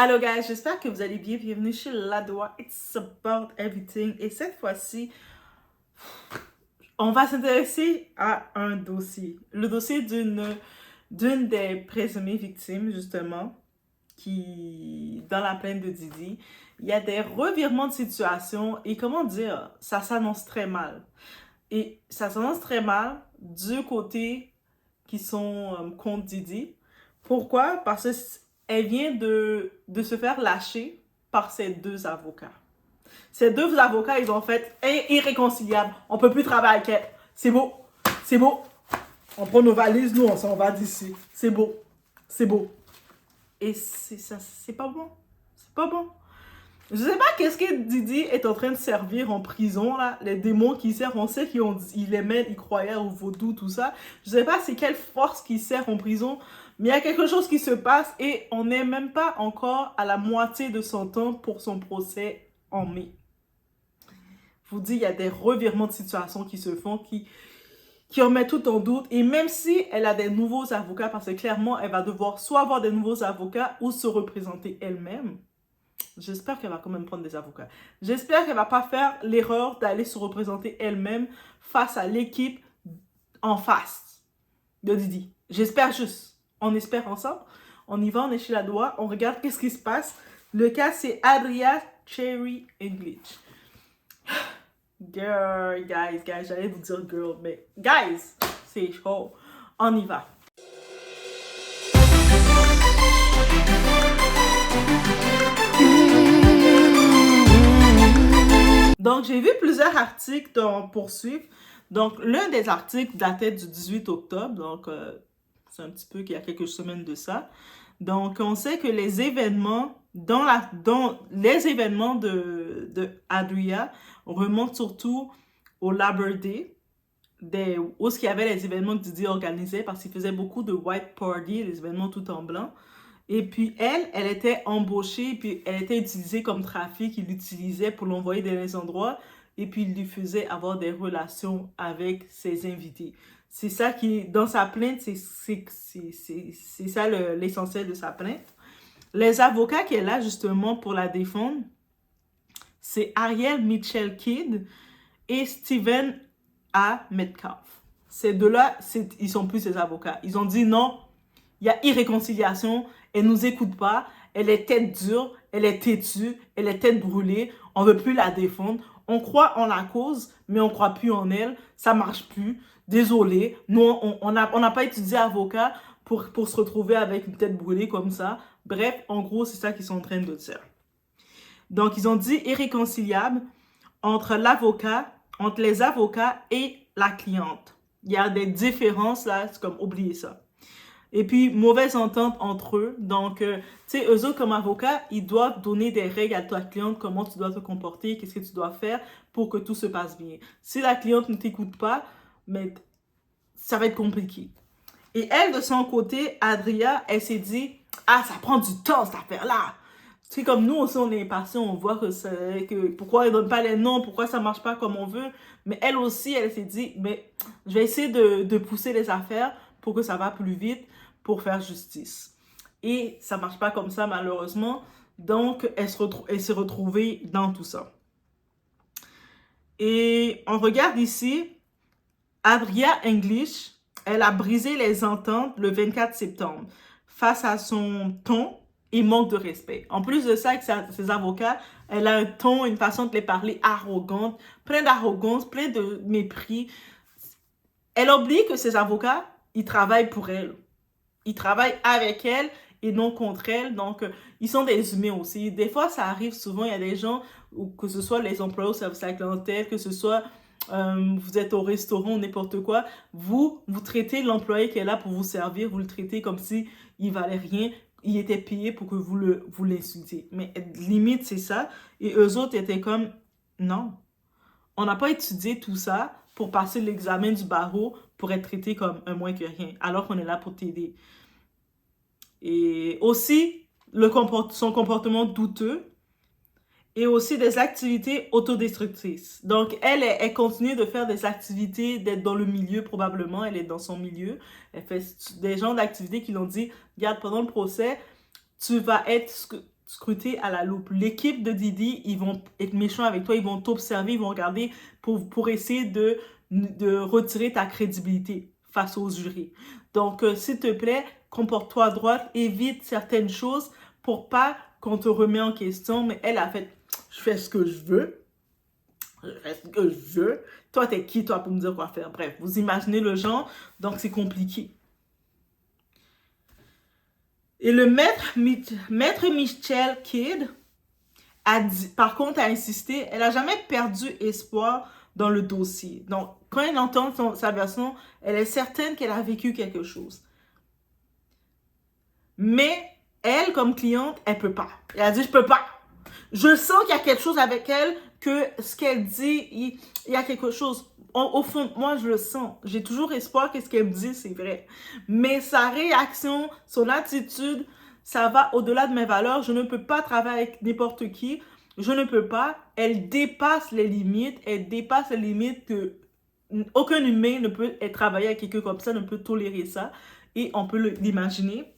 Hello guys, j'espère que vous allez bien. Bienvenue chez Ladoa. It's about everything. Et cette fois-ci, on va s'intéresser à un dossier. Le dossier d'une des présumées victimes, justement, qui, dans la plainte de Didi, il y a des revirements de situation et comment dire, ça s'annonce très mal. Et ça s'annonce très mal du côté qui sont contre Didi. Pourquoi? Parce qu'elle vient de se faire lâcher par ses deux avocats. Ces deux avocats, ils ont fait irréconciliable. On peut plus travailler avec elle. C'est beau. C'est beau. On prend nos valises, nous, on s'en va d'ici. C'est beau. C'est beau. Et c'est pas bon. C'est pas bon. Je sais pas qu'est-ce que Didi est en train de servir en prison, là. Les démons qu'il sert, on sait qu'il aimait, il croyait au vaudou, tout ça. Je sais pas c'est quelle force qu'il sert en prison, mais il y a quelque chose qui se passe et on n'est même pas encore à la moitié de son temps pour son procès en mai. Je vous dis, il y a des revirements de situation qui se font, qui remettent tout en doute. Et même si elle a des nouveaux avocats, parce que clairement, elle va devoir soit avoir des nouveaux avocats ou se représenter elle-même. J'espère qu'elle va quand même prendre des avocats. J'espère qu'elle va pas faire l'erreur d'aller se représenter elle-même face à l'équipe en face de Didi. J'espère juste. On espère ensemble. On y va, on est chez Ladoa. On regarde qu'est-ce qui se passe. Le cas, c'est Adria Cherry English. Girl, guys, j'allais vous dire girl, mais guys, c'est chaud. On y va. Donc, j'ai vu plusieurs articles pour poursuivre. Donc, l'un des articles datait du 18 octobre. Donc, c'est un petit peu qu'il y a quelques semaines de ça. Donc, on sait que les événements, les événements de Adria remontent surtout au Labor Day, où il y avait les événements que Didi organisait parce qu'il faisait beaucoup de white party, les événements tout en blanc. Et puis elle était embauchée, puis elle était utilisée comme trafic. Il l'utilisait pour l'envoyer dans les endroits, et puis il lui faisait avoir des relations avec ses invités. C'est ça qui, dans sa plainte, c'est ça l'essentiel de sa plainte. Les avocats qu'elle a justement pour la défendre, c'est Ariel Mitchell Kidd et Stephen A. Metcalf. Ces deux-là, ils sont plus ses avocats. Ils ont dit non, il y a irréconciliation, elle nous écoute pas, elle est tête dure, elle est têtue, elle est tête brûlée, on veut plus la défendre. On croit en la cause, mais on croit plus en elle, ça marche plus. Désolé, nous, on n'a pas étudié avocat pour se retrouver avec une tête brûlée comme ça. Bref, en gros, c'est ça qu'ils sont en train de dire. Donc, ils ont dit irréconciliable entre les avocats et la cliente. Il y a des différences là, c'est comme oubliez ça. Et puis, mauvaise entente entre eux. Donc, tu sais, eux autres, comme avocats, ils doivent donner des règles à ta cliente, comment tu dois te comporter, qu'est-ce que tu dois faire pour que tout se passe bien. Si la cliente ne t'écoute pas, mais ça va être compliqué. Et elle, de son côté, Adria, elle s'est dit, ah, ça prend du temps, cette affaire-là. Tu sais, comme nous aussi, on est impatients, on voit que pourquoi ils ne donnent pas les noms, pourquoi ça ne marche pas comme on veut. Mais elle aussi, elle s'est dit, mais je vais essayer de pousser les affaires pour que ça va plus vite, pour faire justice. Et ça ne marche pas comme ça, malheureusement. Donc, elle s'est retrouvée dans tout ça. Et on regarde ici, Adria English, elle a brisé les ententes le 24 septembre face à son ton et manque de respect. En plus de ça, avec ses avocats, elle a un ton, une façon de les parler arrogante, plein d'arrogance, plein de mépris. Elle oublie que ses avocats, ils travaillent pour elle. Ils travaillent avec elle et non contre elle. Donc, ils sont des humains aussi. Des fois, ça arrive souvent, il y a des gens, que ce soit les employés au service à la clientèle, que ce soit vous êtes au restaurant ou n'importe quoi, vous traitez l'employé qui est là pour vous servir, vous le traitez comme si il valait rien, il était payé pour que vous l'insultiez. Mais limite, c'est ça. Et eux autres étaient comme, non, on n'a pas étudié tout ça pour passer l'examen du barreau pour être traité comme un moins que rien, alors qu'on est là pour t'aider. Et aussi, son comportement douteux et aussi des activités autodestructrices. Donc, elle continue de faire des activités, d'être dans le milieu probablement, elle est dans son milieu. Elle fait des genres d'activités qui l'ont dit, regarde, pendant le procès, tu vas être scruter à la loupe. L'équipe de Didi, ils vont être méchants avec toi, ils vont t'observer, ils vont regarder pour essayer de retirer ta crédibilité face aux jurys. Donc, s'il te plaît, comporte-toi à droite, évite certaines choses pour pas qu'on te remet en question. Mais elle a fait, je fais ce que je veux. Je fais ce que je veux. Toi, t'es qui, toi, pour me dire quoi faire? Bref, vous imaginez le genre, donc c'est compliqué. Et le maître Michel Kidd a dit, par contre, a insisté, elle n'a jamais perdu espoir dans le dossier. Donc, quand elle entend sa version, elle est certaine qu'elle a vécu quelque chose. Mais elle, comme cliente, elle peut pas. Elle a dit, je peux pas. Je sens qu'il y a quelque chose avec elle, que ce qu'elle dit, il y a quelque chose. Au fond, moi, je le sens. J'ai toujours espoir que ce qu'elle me dit, c'est vrai. Mais sa réaction, son attitude, ça va au-delà de mes valeurs. Je ne peux pas travailler avec n'importe qui. Je ne peux pas. Elle dépasse les limites. Elle dépasse les limites que aucun humain ne peut travailler avec quelqu'un comme ça, ne peut tolérer ça. Et on peut l'imaginer.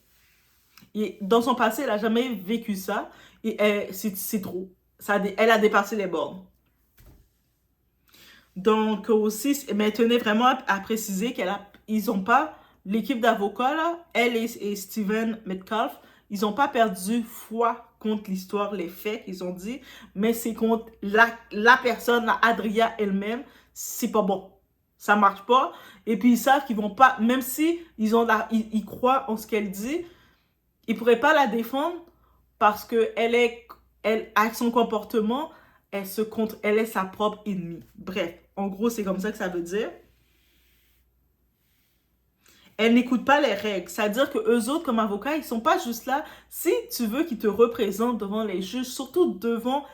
Et dans son passé, elle n'a jamais vécu ça. Et c'est trop. Elle a dépassé les bornes. Donc aussi, mais tenez vraiment à préciser ils n'ont pas, l'équipe d'avocats, là, elle et Steven Metcalf, ils n'ont pas perdu foi contre l'histoire, les faits qu'ils ont dit, mais c'est contre la personne, Adria elle-même, c'est pas bon. Ça marche pas. Et puis ils savent qu'ils vont pas, même si ils croient en ce qu'elle dit, ils pourraient pas la défendre parce que elle, avec son comportement, elle est sa propre ennemie. Bref, en gros, c'est comme ça que ça veut dire. Elle n'écoute pas les règles. C'est-à-dire que eux autres, comme avocats, ils sont pas juste là. Si tu veux qu'ils te représentent devant les juges, surtout devant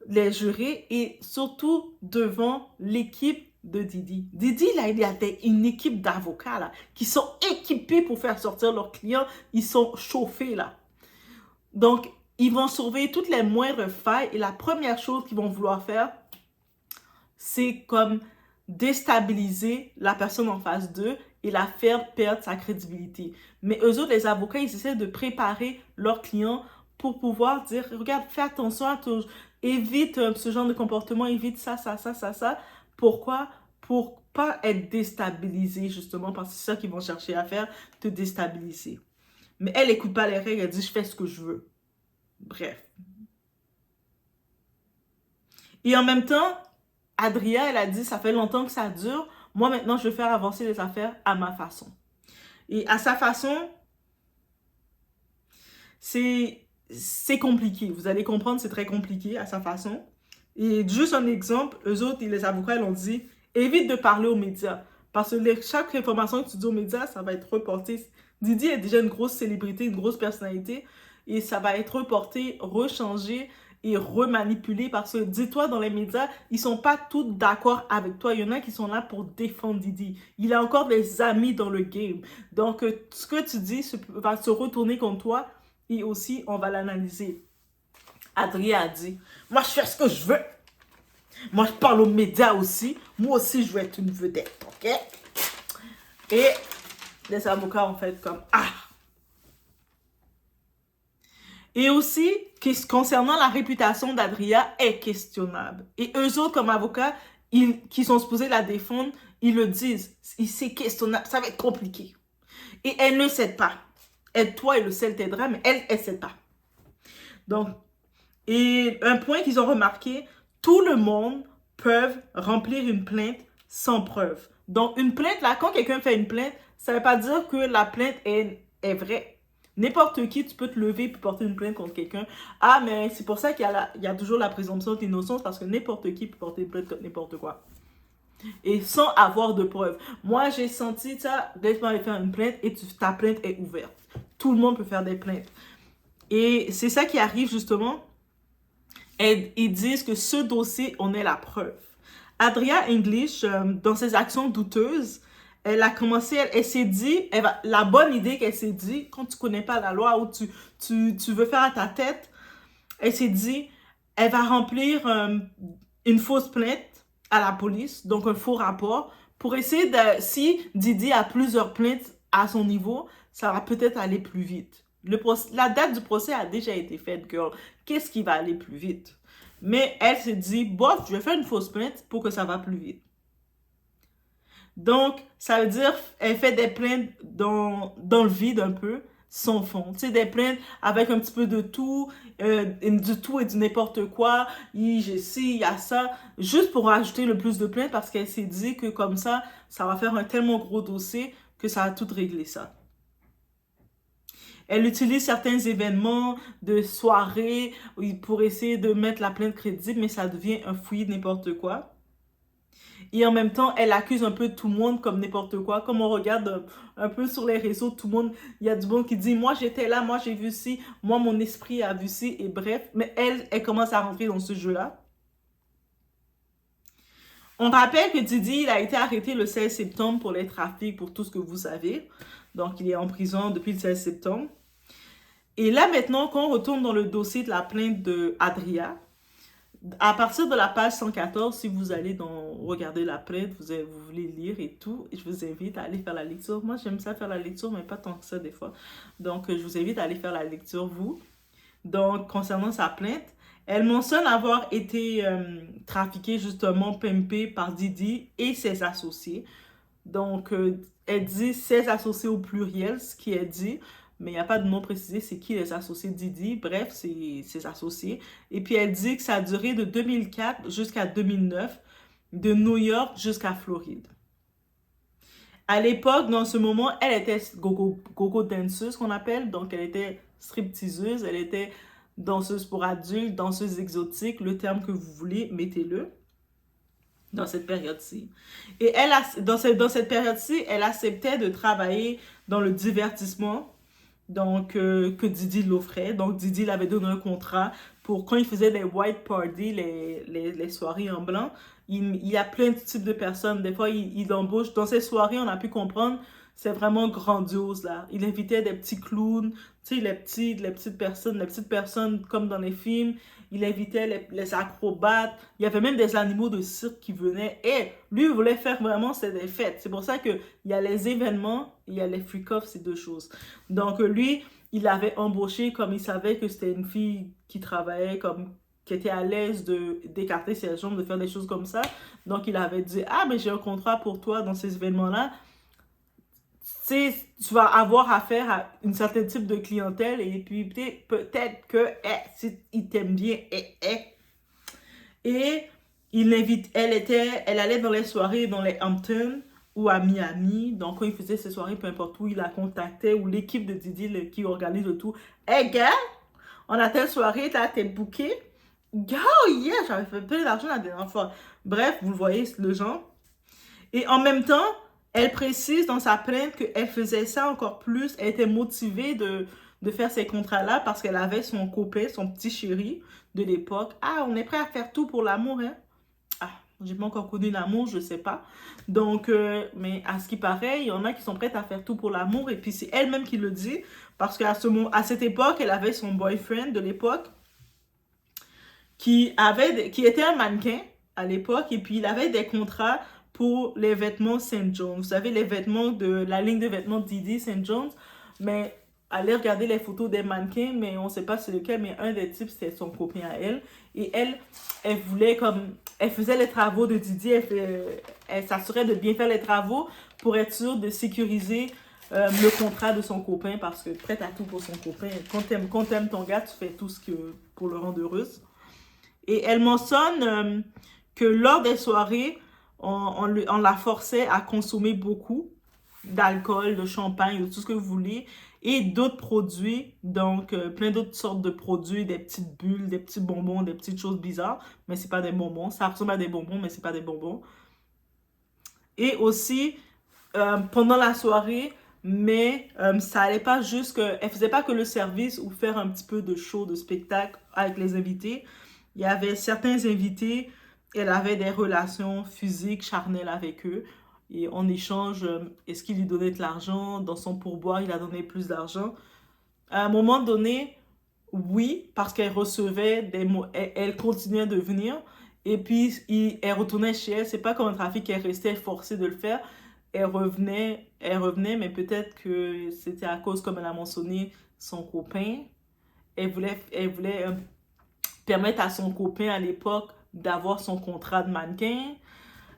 les jurés et surtout devant l'équipe de Didi. Didi, là, il y a une équipe d'avocats là, qui sont équipés pour faire sortir leurs clients. Ils sont chauffés là. Donc, ils vont surveiller toutes les moindres failles et la première chose qu'ils vont vouloir faire, c'est comme déstabiliser la personne en face d'eux et la faire perdre sa crédibilité. Mais eux autres, les avocats, ils essaient de préparer leurs clients pour pouvoir dire, regarde, fais attention à tout, évite ce genre de comportement, évite ça. Pourquoi? Pour pas être déstabilisé, justement, parce que c'est ça qu'ils vont chercher à faire, te déstabiliser. Mais elle n'écoute pas les règles, elle dit, je fais ce que je veux. Bref. Et en même temps, Adria, elle a dit, ça fait longtemps que ça dure. Moi, maintenant, je vais faire avancer les affaires à ma façon. Et à sa façon, c'est compliqué. Vous allez comprendre, c'est très compliqué à sa façon. Et juste un exemple, eux autres, les avocats, ils ont dit, évite de parler aux médias. Parce que chaque information que tu dis aux médias, ça va être reporté. Didi est déjà une grosse célébrité, une grosse personnalité. Et ça va être reporté, rechangé et remanipulé parce que, dis-toi, dans les médias, ils sont pas tous d'accord avec toi. Il y en a qui sont là pour défendre Didi. Il a encore des amis dans le game. Donc, ce que tu dis va se retourner contre toi et aussi, on va l'analyser. Adria a dit, moi, je fais ce que je veux. Moi, je parle aux médias aussi. Moi aussi, je veux être une vedette, ok? Et les avocats ont fait comme, ah! Et aussi, concernant la réputation d'Adria est questionnable. Et eux autres, comme avocats, qui sont supposés la défendre, ils le disent. C'est questionnable, ça va être compliqué. Et elle ne cède pas. Toi, et le ciel t'aidera, mais elle ne cède pas. Donc, et un point qu'ils ont remarqué, tout le monde peut remplir une plainte sans preuve. Donc, une plainte, là, quand quelqu'un fait une plainte, ça ne veut pas dire que la plainte est vraie. N'importe qui, tu peux te lever et porter une plainte contre quelqu'un. Ah, mais c'est pour ça qu'il y a toujours la présomption d'innocence, parce que n'importe qui peut porter une plainte contre n'importe quoi. Et sans avoir de preuves. Moi, j'ai senti ça, laisse-moi aller faire une plainte et ta plainte est ouverte. Tout le monde peut faire des plaintes. Et c'est ça qui arrive justement. Ils disent que ce dossier, on est la preuve. Adria English, dans ses actions douteuses, elle a commencé, elle s'est dit, la bonne idée qu'elle s'est dit, quand tu connais pas la loi ou tu veux faire à ta tête, elle s'est dit, elle va remplir une fausse plainte à la police, donc un faux rapport, pour essayer si Didi a plusieurs plaintes à son niveau, ça va peut-être aller plus vite. La date du procès a déjà été faite, girl. Qu'est-ce qui va aller plus vite? Mais elle s'est dit, bof, je vais faire une fausse plainte pour que ça va plus vite. Donc, ça veut dire, elle fait des plaintes dans le vide un peu, sans fond. Tu sais, des plaintes avec un petit peu de tout, du tout et du n'importe quoi. J'ai ci, il y a ça, juste pour rajouter le plus de plaintes parce qu'elle s'est dit que comme ça va faire un tellement gros dossier que ça va tout régler ça. Elle utilise certains événements de soirée pour essayer de mettre la plainte crédible, mais ça devient un fouillis de n'importe quoi. Et en même temps, elle accuse un peu tout le monde comme n'importe quoi. Comme on regarde un peu sur les réseaux, tout le monde, il y a du monde qui dit, moi j'étais là, moi j'ai vu ci, moi mon esprit a vu ci, et bref. Mais elle commence à rentrer dans ce jeu-là. On rappelle que Didi, il a été arrêté le 16 septembre pour les trafics, pour tout ce que vous savez. Donc, il est en prison depuis le 16 septembre. Et là, maintenant, quand on retourne dans le dossier de la plainte de Adria, à partir de la page 114, si vous allez regarder la plainte, vous voulez lire et tout, je vous invite à aller faire la lecture. Moi, j'aime ça faire la lecture, mais pas tant que ça des fois. Donc, je vous invite à aller faire la lecture, vous. Donc, concernant sa plainte, elle mentionne avoir été trafiquée, justement, pimpée par Didi et ses associés. Donc, elle dit ses associés au pluriel, ce qui est dit, mais il n'y a pas de nom précisé, c'est qui les associés de Didi. Bref, c'est ses associés. Et puis, elle dit que ça a duré de 2004 jusqu'à 2009, de New York jusqu'à Floride. À l'époque, dans ce moment, elle était gogo danseuse, qu'on appelle. Donc, elle était stripteaseuse, elle était danseuse pour adultes, danseuse exotique, le terme que vous voulez, mettez-le dans cette période-ci. Et dans cette période-ci, elle acceptait de travailler dans le divertissement, donc que Didi l'offrait. Donc Didi l'avait donné un contrat pour quand il faisait les white parties, les soirées en blanc. Il y a plein de types de personnes. Des fois, il embauche. Dans ces soirées, on a pu comprendre, c'est vraiment grandiose, là. Il invitait des petits clowns, tu sais, les petites personnes comme dans les films. Il invitait les acrobates. Il y avait même des animaux de cirque qui venaient. Et lui, il voulait faire vraiment, c'est des fêtes. C'est pour ça qu'il y a les événements, il y a les freak-offs, c'est deux choses. Donc lui, il l'avait embauché comme il savait que c'était une fille qui travaillait comme qui était à l'aise d'écarter ses jambes, de faire des choses comme ça. Donc il avait dit, ah, mais j'ai un contrat pour toi dans ces événements-là. Tu vas avoir affaire à une certaine type de clientèle et puis peut-être que si il t'aime bien, et elle allait dans les soirées dans les Hamptons ou à Miami. Donc quand il faisait ses soirées, peu importe où, il la contactait ou l'équipe de Didi qui organise le tout. Hey gars, on a telle soirée, t'es booké. Oh yeah, j'avais fait plein d'argent la dernière fois. Bref, vous voyez le genre. Et en même temps, elle précise dans sa plainte qu'elle faisait ça encore plus. Elle était motivée de faire ces contrats-là parce qu'elle avait son copain, son petit chéri de l'époque. Ah, on est prêt à faire tout pour l'amour, hein? Ah, j'ai pas encore connu l'amour, je sais pas. Donc, mais à ce qui paraît, il y en a qui sont prêtes à faire tout pour l'amour. Et puis, c'est elle-même qui le dit. Parce qu'à cette époque, elle avait son boyfriend de l'époque qui était un mannequin à l'époque. Et puis, il avait des contrats pour les vêtements St. John's. Vous savez, les vêtements de la ligne de vêtements Didi St. John's. Mais allez regarder les photos des mannequins, mais on ne sait pas c'est lequel, mais un des types, c'était son copain à elle. Et elle voulait comme... Elle faisait les travaux de Didi, elle s'assurait de bien faire les travaux pour être sûre de sécuriser le contrat de son copain parce que prête à tout pour son copain. Quand t'aimes ton gars, tu fais tout ce que pour le rendre heureuse. Et elle mentionne que lors des soirées, on la forçait à consommer beaucoup d'alcool, de champagne, de tout ce que vous voulez, et d'autres produits, donc plein d'autres sortes de produits, des petites bulles, des petits bonbons, des petites choses bizarres, mais c'est pas des bonbons. Ça ressemble à des bonbons, mais c'est pas des bonbons. Et aussi, pendant la soirée, mais ça allait pas juste que... Elle faisait pas que le service ou faire un petit peu de show, de spectacle avec les invités. Il y avait certains invités, elle avait des relations physiques, charnelles avec eux. Et en échange, est-ce qu'il lui donnait de l'argent? Dans son pourboire, il a donné plus d'argent. À un moment donné, oui, parce qu'elle recevait des mots, elle continuait de venir. Et puis, elle retournait chez elle. C'est pas comme un trafic qu'elle restait forcée de le faire. Elle revenait, mais peut-être que c'était à cause, comme elle a mentionné, son copain. Elle voulait permettre à son copain à l'époque d'avoir son contrat de mannequin.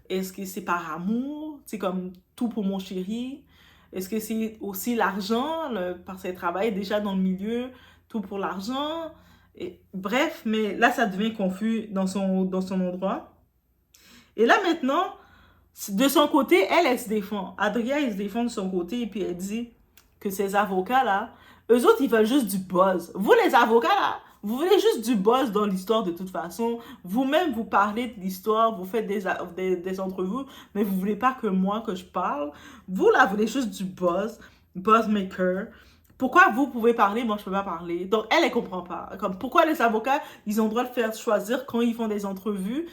Est-ce que c'est par amour? C'est comme tout pour mon chéri. Est-ce que c'est aussi l'argent? Parce qu'elle travaille déjà dans le milieu, tout pour l'argent. Bref, mais là, ça devient confus dans son endroit. Et là, maintenant, de son côté, elle se défend. Adria, elle se défend de son côté et puis elle dit que ces avocats-là, eux autres, ils veulent juste du buzz. Vous, les avocats, là, vous voulez juste du buzz dans l'histoire de toute façon. Vous-même, vous parlez de l'histoire, vous faites des entrevues, mais vous voulez pas que moi, que je parle. Vous, là, vous voulez juste du buzz, buzzmaker. Pourquoi vous pouvez parler, moi je peux pas parler? Donc elle comprend pas. Comme pourquoi les avocats, ils ont le droit de faire choisir quand ils font des entrevues,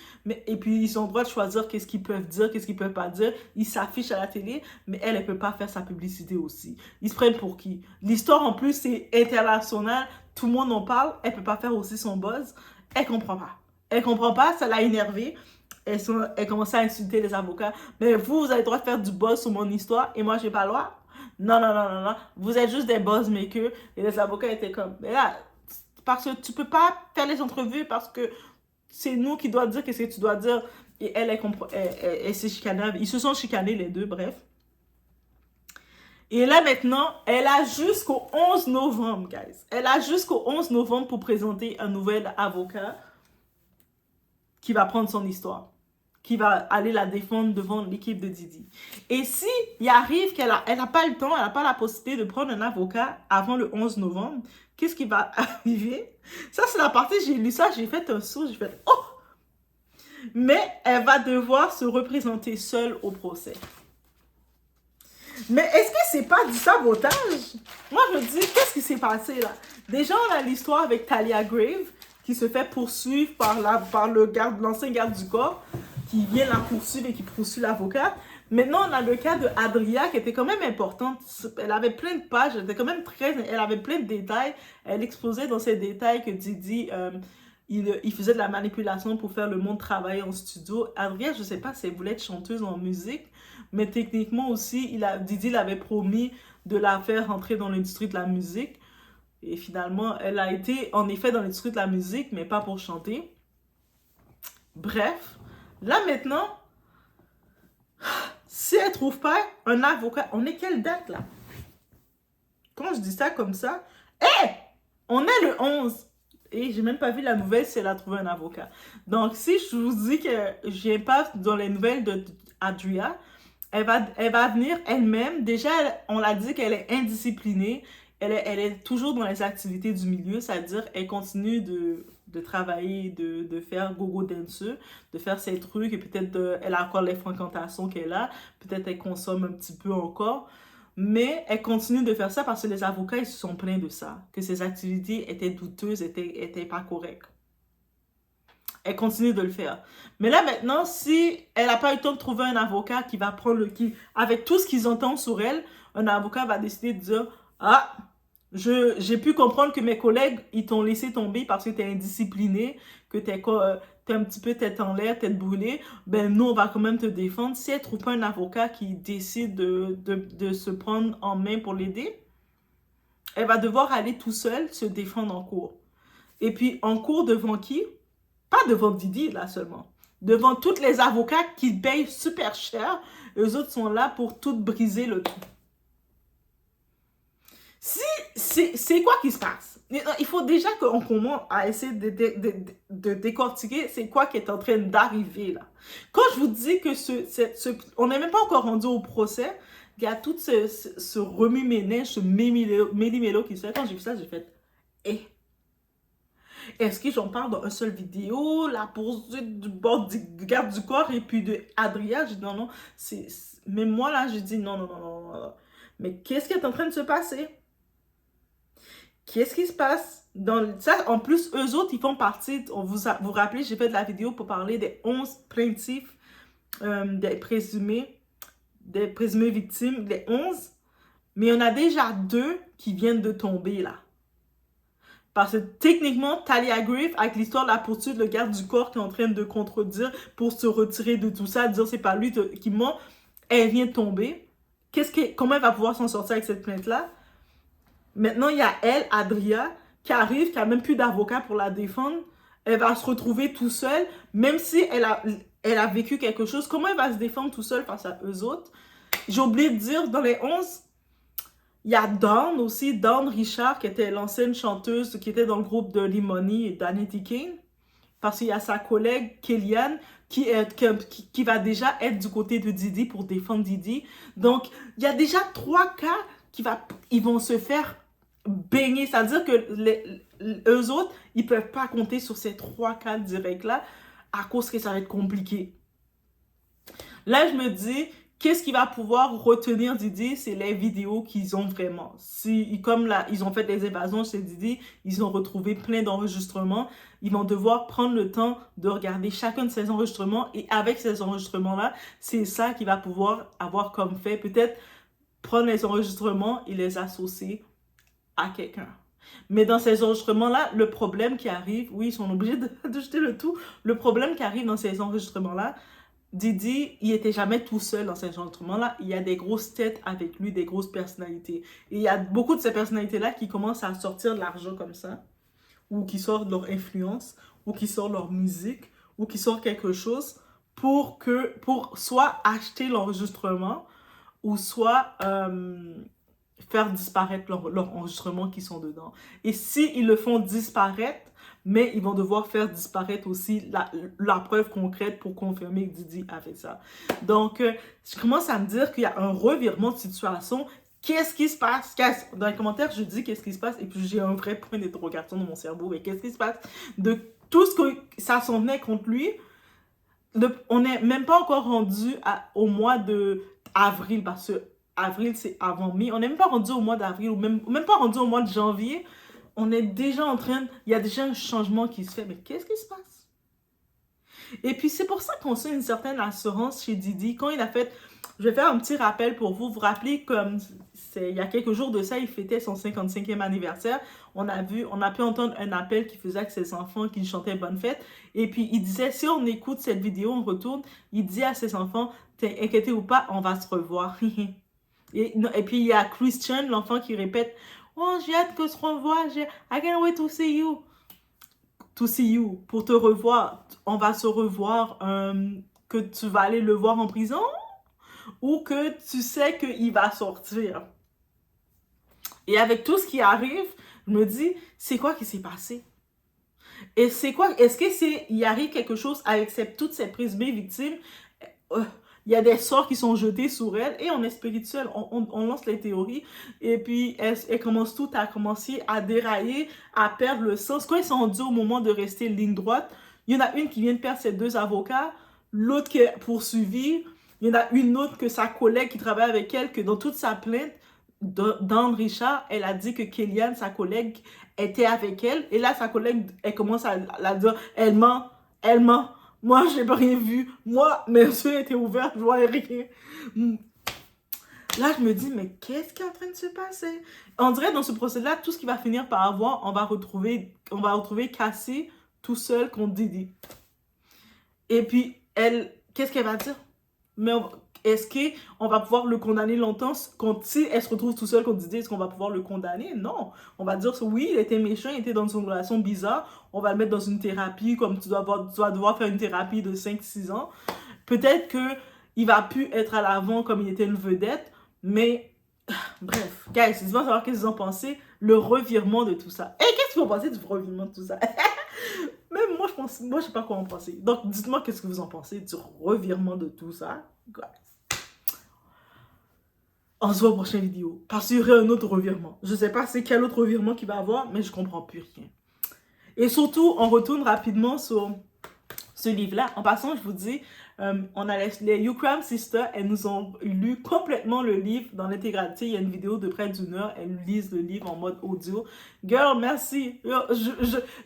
et puis ils ont le droit de choisir qu'est-ce qu'ils peuvent dire, qu'est-ce qu'ils peuvent pas dire. Ils s'affichent à la télé, mais elle peut pas faire sa publicité aussi. Ils se prennent pour qui? L'histoire en plus c'est international, tout le monde en parle, elle peut pas faire aussi son buzz. Elle comprend pas. Elle comprend pas, ça l'a énervée. Elle commence à insulter les avocats. Mais vous avez le droit de faire du buzz sur mon histoire et moi j'ai pas le droit. Non, non, non, non, non. Vous êtes juste des buzzmakers. Et les avocats étaient comme, mais là, parce que tu peux pas faire les entrevues parce que c'est nous qui doit dire qu'est-ce que tu dois dire. Et elle s'est chicanée. Ils se sont chicanés les deux, bref. Et là, maintenant, elle a jusqu'au 11 novembre, guys. Elle a jusqu'au 11 novembre pour présenter un nouvel avocat qui va prendre son histoire, qui va aller la défendre devant l'équipe de Didi. Et si il arrive qu'elle n'a pas le temps, elle n'a pas la possibilité de prendre un avocat avant le 11 novembre, qu'est-ce qui va arriver? Ça, c'est la partie, j'ai lu ça, j'ai fait un saut, j'ai fait « Oh! » Mais elle va devoir se représenter seule au procès. Mais est-ce que c'est pas du sabotage? Moi, je me dis, qu'est-ce qui s'est passé là? Déjà, on a l'histoire avec Talia Grave, qui se fait poursuivre par l'ancien garde du corps, qui vient la poursuivre et qui poursuit l'avocat. Maintenant, on a le cas de Adria, qui était quand même importante. Elle avait plein de pages, elle avait plein de détails. Elle exposait dans ces détails que Didi, il faisait de la manipulation pour faire le monde travailler en studio. Adria, je ne sais pas si elle voulait être chanteuse en musique, mais techniquement aussi, Didi l'avait promis de la faire rentrer dans l'industrie de la musique. Et finalement, elle a été en effet dans l'industrie de la musique, mais pas pour chanter. Bref, là maintenant, si elle ne trouve pas un avocat, on est quelle date là? Quand je dis ça comme ça, on est le 11. Et j'ai même pas vu la nouvelle si elle a trouvé un avocat. Donc, si je vous dis que je n'ai pas dans les nouvelles d'Adria, elle va venir elle-même. Déjà, on l'a dit qu'elle est indisciplinée. Elle est toujours dans les activités du milieu, c'est-à-dire elle continue de travailler, de faire gogo danceux, de faire ses trucs, et peut-être elle a encore les fréquentations qu'elle a, peut-être elle consomme un petit peu encore, mais elle continue de faire ça parce que les avocats, ils se sont plaints de ça, que ses activités étaient douteuses, étaient pas correctes. Elle continue de le faire. Mais là, maintenant, si elle n'a pas eu le temps de trouver un avocat qui va prendre avec tout ce qu'ils entendent sur elle, un avocat va décider de dire « Ah, j'ai pu comprendre que mes collègues, ils t'ont laissé tomber parce que tu es indiscipliné, que tu es un petit peu tête en l'air, tête brûlée. Ben, nous, on va quand même te défendre. » Si elle ne trouve pas un avocat qui décide de se prendre en main pour l'aider, elle va devoir aller tout seule se défendre en cours. Et puis, en cours devant qui? Pas devant Didi, là seulement. Devant tous les avocats qui payent super cher. Eux autres sont là pour tout briser le tout. C'est quoi qui se passe? Il faut déjà qu'on commence à essayer de décortiquer c'est quoi qui est en train d'arriver là. Quand je vous dis que on n'est même pas encore rendu au procès, il y a tout ce remue-ménage, ce méli-mélo qui se fait. Quand j'ai vu ça, j'ai fait est-ce que j'en parle dans une seule vidéo? La poursuite du bord du garde du corps et puis de Adria? J'ai dit non, non. Mais moi là, j'ai dit non, non, non, non, non. Mais qu'est-ce qui est en train de se passer? Qu'est-ce qui se passe? Ça, en plus, eux autres, ils font partie, vous rappelez, j'ai fait de la vidéo pour parler des 11 plaintifs, des présumés victimes, les 11. Mais il y en a déjà 2 qui viennent de tomber là. Parce que techniquement, Talia Grave, avec l'histoire de la poursuite, le garde du corps qui est en train de contredire pour se retirer de tout ça, dire c'est pas lui qui ment, elle vient de tomber. Comment elle va pouvoir s'en sortir avec cette plainte-là? Maintenant, il y a elle, Adria, qui arrive, qui a même plus d'avocat pour la défendre. Elle va se retrouver tout seule, même si elle a vécu quelque chose. Comment elle va se défendre tout seule face à eux autres? J'ai oublié de dire, dans les 11, il y a Dawn aussi, Dawn Richard, qui était l'ancienne chanteuse, qui était dans le groupe de Limoni et Danity Kane. Parce qu'il y a sa collègue Kellyanne qui va déjà être du côté de Didi pour défendre Didi. Donc, il y a déjà 3 cas ils vont se faire baigner. C'est-à-dire que eux autres, ils ne peuvent pas compter sur ces 3 cas directs-là à cause que ça va être compliqué. Là, je me dis, qu'est-ce qui va pouvoir retenir Didi? C'est les vidéos qu'ils ont vraiment. Comme là, ils ont fait des évasions chez Didi, ils ont retrouvé plein d'enregistrements. Ils vont devoir prendre le temps de regarder chacun de ces enregistrements. Et avec ces enregistrements-là, c'est ça qu'il va pouvoir avoir comme fait. Peut-être prendre les enregistrements et les associer à quelqu'un. Mais dans ces enregistrements-là, le problème qui arrive, oui, ils sont obligés de jeter le tout. Le problème qui arrive dans ces enregistrements-là, Didi, il était jamais tout seul dans ces enregistrements-là. Il y a des grosses têtes avec lui, des grosses personnalités. Et il y a beaucoup de ces personnalités-là qui commencent à sortir de l'argent comme ça, ou qui sortent leur influence, ou qui sortent leur musique, ou qui sortent quelque chose pour soit acheter l'enregistrement, ou soit faire disparaître leurs enregistrements qui sont dedans. Et s'ils le font disparaître, mais ils vont devoir faire disparaître aussi la preuve concrète pour confirmer que Didi a fait ça. Donc, je commence à me dire qu'il y a un revirement de situation. Qu'est-ce qui se passe? Dans les commentaires, je dis qu'est-ce qui se passe, et puis j'ai un vrai point d'interrogation dans mon cerveau. Mais qu'est-ce qui se passe? De tout ce que ça s'en venait contre lui, on n'est même pas encore rendu au mois d'avril, parce que avril, c'est avant mai. On n'est même pas rendu au mois d'avril, ou même pas rendu au mois de janvier. On est déjà il y a déjà un changement qui se fait. Mais qu'est-ce qui se passe? Et puis, c'est pour ça qu'on sent une certaine assurance chez Didi. Quand il a fait, je vais faire un petit rappel pour vous. Vous vous rappelez, comme il y a quelques jours de ça, il fêtait son 55e anniversaire. On a pu entendre un appel qu'il faisait avec ses enfants, qui chantaient Bonne Fête. Et puis, il disait, si on écoute cette vidéo, on retourne, il dit à ses enfants, inquiétez ou pas, on va se revoir. Et puis, il y a Christian, l'enfant, qui répète, oh, j'ai hâte que se revoie. I can't wait to see you. To see you. Pour te revoir. On va se revoir. Que tu vas aller le voir en prison. Ou que tu sais qu'il va sortir. Et avec tout ce qui arrive, je me dis, c'est quoi qui s'est passé? Et c'est quoi? Est-ce qu'il arrive quelque chose avec toutes ces présumées victimes? Il y a des sorts qui sont jetés sur elle et on est spirituel, on lance les théories et puis elle commence tout à commencer à dérailler, à perdre le sens. Quand ils sont rendus au moment de rester ligne droite, il y en a une qui vient de perdre ses 2 avocats, l'autre qui est poursuivie, il y en a une autre que sa collègue qui travaille avec elle, que dans toute sa plainte, Dawn Richard, elle a dit que Kellyanne, sa collègue, était avec elle et là sa collègue, elle commence à la dire, elle ment. Moi, je n'ai rien vu. Moi, mes yeux étaient ouverts, je ne voyais rien. Là, je me dis, mais qu'est-ce qui est en train de se passer? On dirait dans ce procès-là, tout ce qui va finir par avoir, on va retrouver Cassie tout seul contre Didi. Et puis, elle, qu'est-ce qu'elle va dire? Mais est-ce qu'on va pouvoir le condamner longtemps? Si elle se retrouve tout seul contre Didi, est-ce qu'on va pouvoir le condamner? Non. On va dire, oui, il était méchant, il était dans une relation bizarre. On va le mettre dans une thérapie, comme tu vas devoir faire une thérapie de 5-6 ans. Peut-être qu'il va plus être à l'avant comme il était une vedette, mais bref. Guys, dites-moi savoir qu'est-ce que vous en pensez, le revirement de tout ça. Et qu'est-ce que vous en pensez du revirement de tout ça? Même moi, je sais pas quoi en penser. Donc, dites-moi qu'est-ce que vous en pensez du revirement de tout ça. Guys. On se voit pour la prochaine vidéo. Parce qu'il y aurait un autre revirement. Je sais pas c'est quel autre revirement qu'il va avoir, mais je comprends plus rien. Et surtout, on retourne rapidement sur ce livre-là. En passant, je vous dis, on a les Ukram Sisters, elles nous ont lu complètement le livre dans l'intégralité. Il y a une vidéo de près d'1 heure. Elles lisent le livre en mode audio. Girl, merci.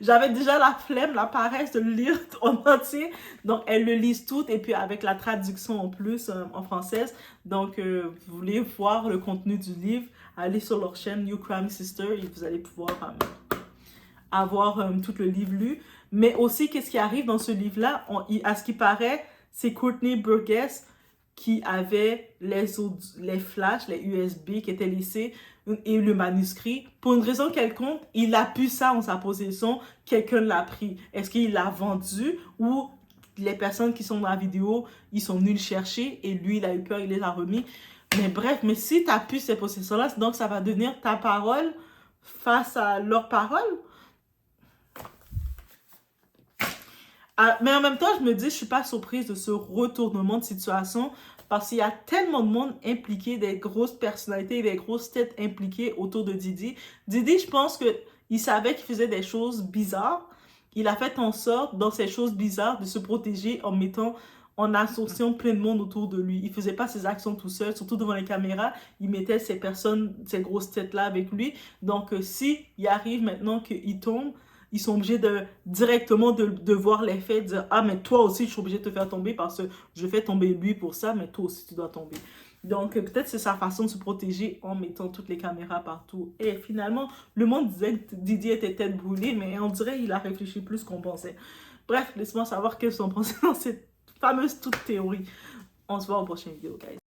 J'avais déjà la flemme, la paresse de le lire en entier. Donc, elles le lisent toutes et puis avec la traduction en plus en française. Donc, vous voulez voir le contenu du livre, allez sur leur chaîne Ukram Sisters et vous allez pouvoir avoir tout le livre lu. Mais aussi, qu'est-ce qui arrive dans ce livre-là? À ce qui paraît, c'est Courtney Burgess qui avait les flashs, les USB qui étaient laissés et le manuscrit. Pour une raison quelconque, il a pu ça en sa possession, quelqu'un l'a pris. Est-ce qu'il l'a vendu ou les personnes qui sont dans la vidéo, ils sont venus le chercher et lui, il a eu peur, il les a remis. Mais bref, mais si tu as pu ces possessions-là, donc ça va devenir ta parole face à leur parole. Mais en même temps, je me dis, je suis pas surprise de ce retournement de situation parce qu'il y a tellement de monde impliqué, des grosses personnalités, des grosses têtes impliquées autour de Didi. Didi, je pense qu'il savait qu'il faisait des choses bizarres. Il a fait en sorte, dans ces choses bizarres, de se protéger en associant plein de monde autour de lui. Il faisait pas ses actions tout seul, surtout devant les caméras. Il mettait ces personnes, ces grosses têtes-là avec lui. Donc, si il arrive maintenant qu'il tombe, ils sont obligés directement de voir les faits, de dire « Ah, mais toi aussi, je suis obligé de te faire tomber parce que je fais tomber lui pour ça, mais toi aussi, tu dois tomber. » Donc, peut-être c'est sa façon de se protéger en mettant toutes les caméras partout. Et finalement, le monde disait que Didi était tête brûlée, mais on dirait qu'il a réfléchi plus qu'on pensait. Bref, laisse-moi savoir qu'est-ce qu'on pensait dans cette fameuse toute théorie. On se voit au prochain vidéo, guys.